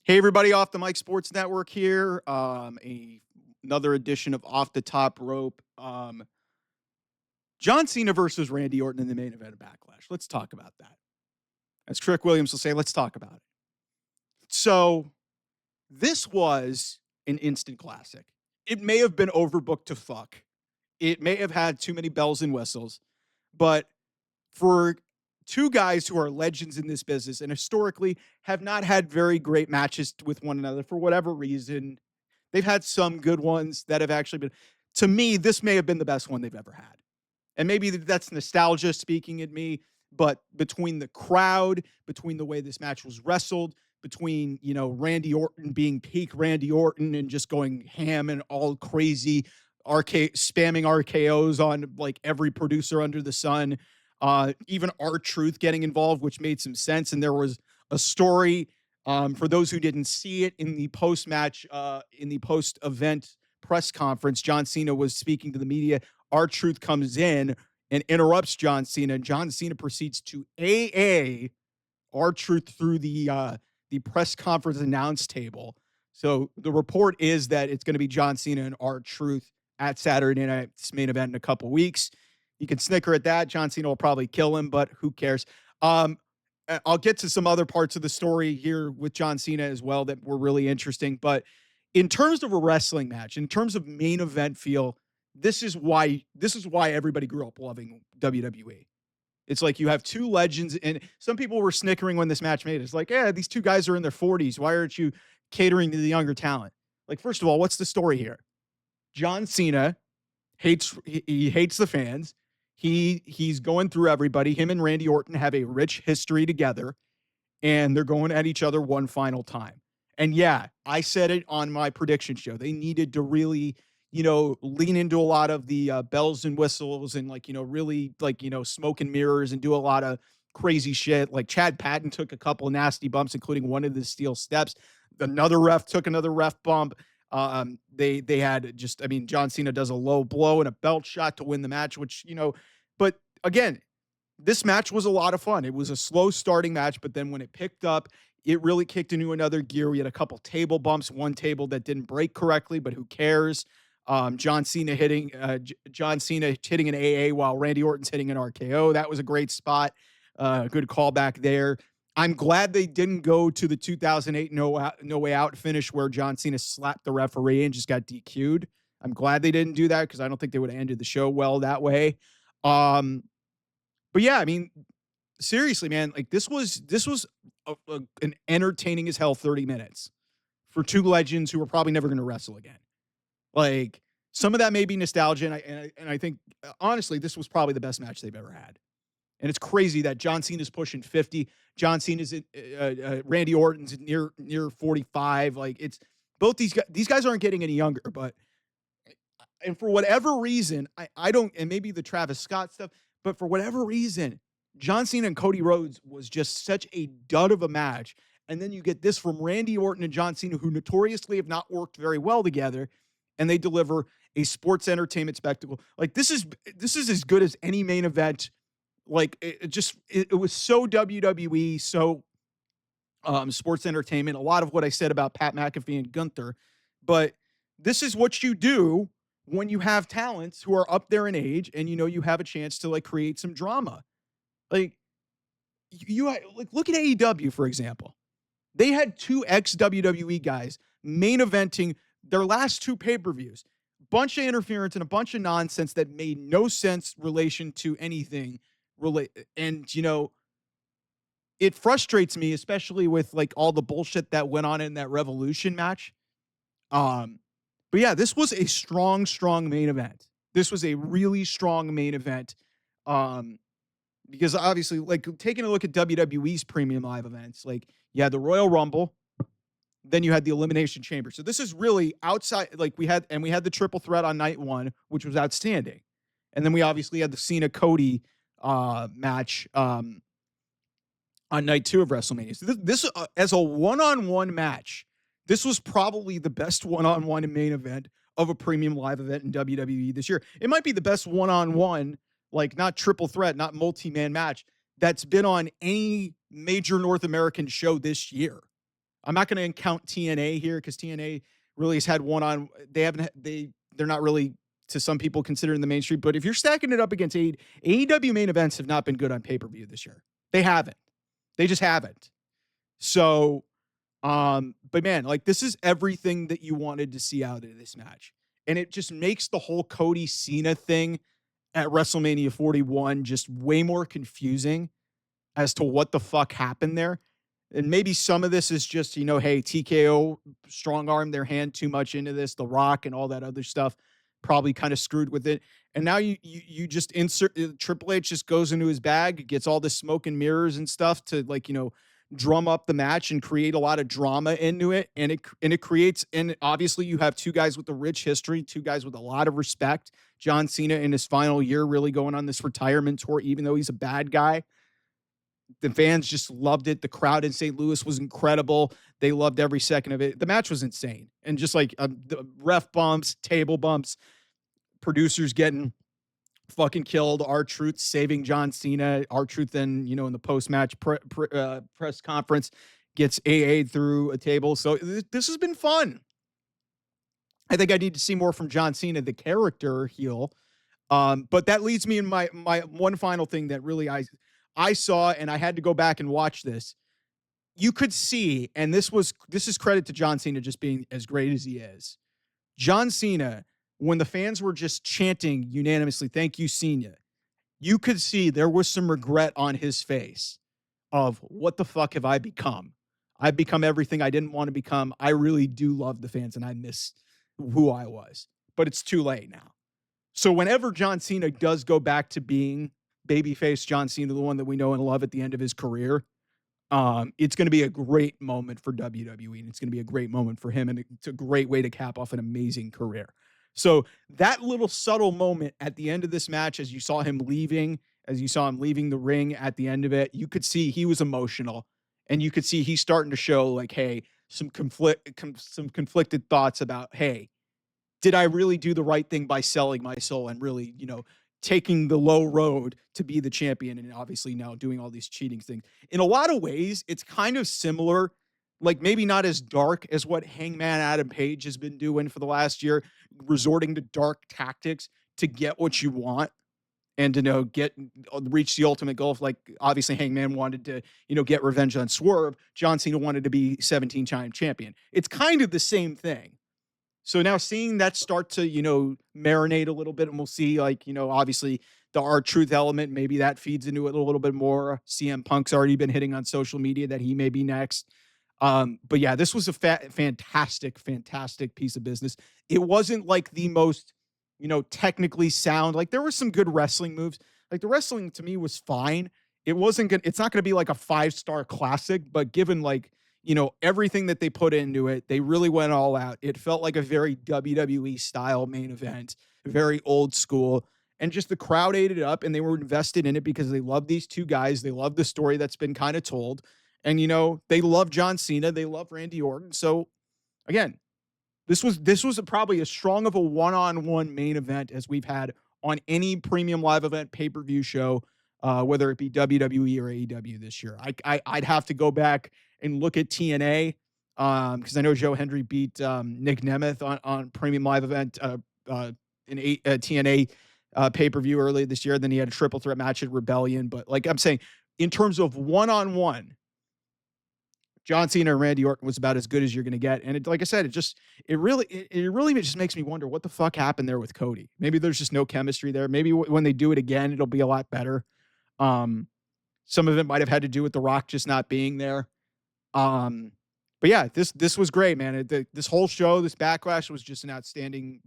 Hey, everybody, Off the Mic Sports Network here. Another edition of Off the Top Rope. John Cena versus Randy Orton in the main event of Backlash. Let's talk about that. As Trick Williams will say, let's talk about it. So, this was an instant classic. It may have been overbooked to fuck. It may have had too many bells and whistles, but for two guys who are legends in this business and historically have not had very great matches with one another for whatever reason, they've had some good ones that have actually been, to me, this may have been the best one they've ever had. And maybe that's nostalgia speaking in me, but between the crowd, between the way this match was wrestled, between, Randy Orton being peak Randy Orton and just going ham and all crazy spamming RKOs on like every producer under the sun, even R-Truth getting involved, which made some sense. And there was a story for those who didn't see it in the post-match, in the post-event press conference. John Cena was speaking to the media. R-Truth comes in and interrupts John Cena. And John Cena proceeds to AA R-Truth through the press conference announce table. So the report is that it's going to be John Cena and R-Truth at Saturday Night's main event in a couple weeks. You can snicker at that. John Cena will probably kill him, but who cares? I'll get to some other parts of the story here with John Cena as well that were really interesting. But in terms of a wrestling match, in terms of main event feel, this is why everybody grew up loving WWE. It's like you have two legends, and some people were snickering when this match made it. It's like, yeah, these two guys are in their 40s. Why aren't you catering to the younger talent? Like, first of all, what's the story here? John Cena hates the fans. He's going through everybody. Him and Randy Orton have a rich history together, and they're going at each other one final time. And yeah, I said it on my prediction show. They needed to really, lean into a lot of the bells and whistles and really smoke and mirrors and do a lot of crazy shit. Like Chad Patton took a couple of nasty bumps, including one of the steel steps. Another ref took another ref bump. They had John Cena does a low blow and a belt shot to win the match, which, but again, this match was a lot of fun. It was a slow starting match, but then when it picked up, it really kicked into another gear. We had a couple table bumps, one table that didn't break correctly, but who cares? John Cena hitting an AA while Randy Orton's hitting an RKO. That was a great spot. Good callback there. I'm glad they didn't go to the 2008 No Way Out finish where John Cena slapped the referee and just got DQ'd. I'm glad they didn't do that because I don't think they would have ended the show well that way. But yeah, seriously, man, like this was an entertaining as hell 30 minutes for two legends who are probably never going to wrestle again. Like some of that may be nostalgia, and I think honestly, this was probably the best match they've ever had. And it's crazy that John Cena's pushing 50. John Cena's Randy Orton's near 45. Like it's both these guys aren't getting any younger, but and for whatever reason, I don't, and maybe the Travis Scott stuff, but for whatever reason, John Cena and Cody Rhodes was just such a dud of a match. And then you get this from Randy Orton and John Cena, who notoriously have not worked very well together, and they deliver a sports entertainment spectacle. Like this is as good as any main event. Like it was so WWE, so sports entertainment. A lot of what I said about Pat McAfee and Gunther, but this is what you do when you have talents who are up there in age, and you have a chance to like create some drama. Like look at AEW for example. They had two ex-WWE guys main eventing their last two pay-per-views. Bunch of interference and a bunch of nonsense that made no sense relation to anything. And it frustrates me, especially with like all the bullshit that went on in that Revolution match. But yeah, this was a strong main event. This was a really strong main event. Because obviously, like taking a look at WWE's premium live events, like you had the Royal Rumble, then you had the Elimination Chamber. So this is really outside. Like we had the triple threat on night one, which was outstanding, and then we obviously had the Cena Cody match on night two of WrestleMania. So this as a one-on-one match, this was probably the best one-on-one main event of a premium live event in WWE this year. It might be the best one-on-one, like not triple threat, not multi-man match that's been on any major North American show this year. I'm not going to count TNA here because TNA really has had one on. They haven't. They're not really, to some people, considered in the mainstream. But if you're stacking it up against AEW main events, have not been good on pay-per-view this year. They haven't. They just haven't. So, but man, like, this is everything that you wanted to see out of this match, and it just makes the whole Cody Cena thing at WrestleMania 41 just way more confusing as to what the fuck happened there. And maybe some of this is just, hey, TKO strong arm their hand too much into this, The Rock and all that other stuff probably kind of screwed with it. And now you just insert Triple H just goes into his bag, gets all this smoke and mirrors and stuff to, like, drum up the match and create a lot of drama into it. And it creates, and obviously you have two guys with a rich history, two guys with a lot of respect. John Cena in his final year really going on this retirement tour, even though he's a bad guy. The fans just loved it. The crowd in St. Louis was incredible. They loved every second of it. The match was insane. And just like the ref bumps, table bumps, producers getting fucking killed, R-Truth saving John Cena. R-Truth then, in the post-match press conference gets AA'd through a table. So this has been fun. I think I need to see more from John Cena, the character heel. But that leads me in my one final thing that really I saw, and I had to go back and watch this. You could see, and this is credit to John Cena just being as great as he is. John Cena, when the fans were just chanting unanimously, "Thank you, Cena," you could see there was some regret on his face of, what the fuck have I become? I've become everything I didn't want to become. I really do love the fans, and I miss who I was. But it's too late now. So whenever John Cena does go back to being babyface John Cena, the one that we know and love at the end of his career, it's going to be a great moment for WWE, and it's going to be a great moment for him, and it's a great way to cap off an amazing career. So that little subtle moment at the end of this match, as you saw him leaving the ring at the end of it, you could see he was emotional, and you could see he's starting to show, like, hey, some conflicted thoughts about, hey, did I really do the right thing by selling my soul and really, taking the low road to be the champion, and obviously now doing all these cheating things? In a lot of ways, it's kind of similar, like maybe not as dark as what Hangman Adam Page has been doing for the last year, resorting to dark tactics to get what you want and to reach the ultimate goal. Like, obviously Hangman wanted to, get revenge on Swerve. John Cena wanted to be 17-time champion. It's kind of the same thing. So now seeing that start to, marinate a little bit, and we'll see, like, obviously the R-Truth element, maybe that feeds into it a little bit more. CM Punk's already been hitting on social media that he may be next. But yeah, this was a fantastic piece of business. It wasn't like the most, technically sound. Like, there were some good wrestling moves. Like, the wrestling to me was fine. It's not going to be like a 5-star classic, but given, like, everything that they put into it, they really went all out. It felt like a very WWE style main event, very old school, and just the crowd ate it up, and they were invested in it because they love these two guys. They love the story that's been kind of told, and, they love John Cena. They love Randy Orton. So again, this was probably as strong of a one-on-one main event as we've had on any premium live event pay-per-view show, whether it be WWE or AEW this year. I'd have to go back and look at TNA, because I know Joe Hendry beat Nick Nemeth on premium live event in TNA pay-per-view earlier this year. Then he had a triple threat match at Rebellion. But like I'm saying, in terms of one-on-one, John Cena and Randy Orton was about as good as you're going to get. And like I said, it really just makes me wonder what the fuck happened there with Cody. Maybe there's just no chemistry there. Maybe when they do it again, it'll be a lot better. Some of it might have had to do with The Rock just not being there. But yeah, this was great, man. This whole show, this Backlash, was just an outstanding,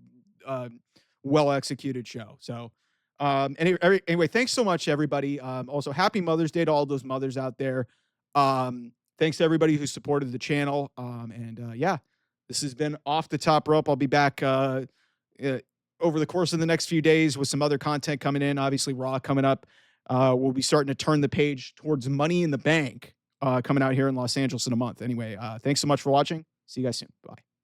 well executed show. So, anyway, thanks so much, everybody. Also, happy Mother's Day to all those mothers out there. Thanks to everybody who supported the channel. Yeah, this has been Off the Top Rope. I'll be back over the course of the next few days with some other content coming in. Obviously, Raw coming up. We'll be starting to turn the page towards Money in the Bank coming out here in Los Angeles in a month. Anyway, thanks so much for watching. See you guys soon. Bye.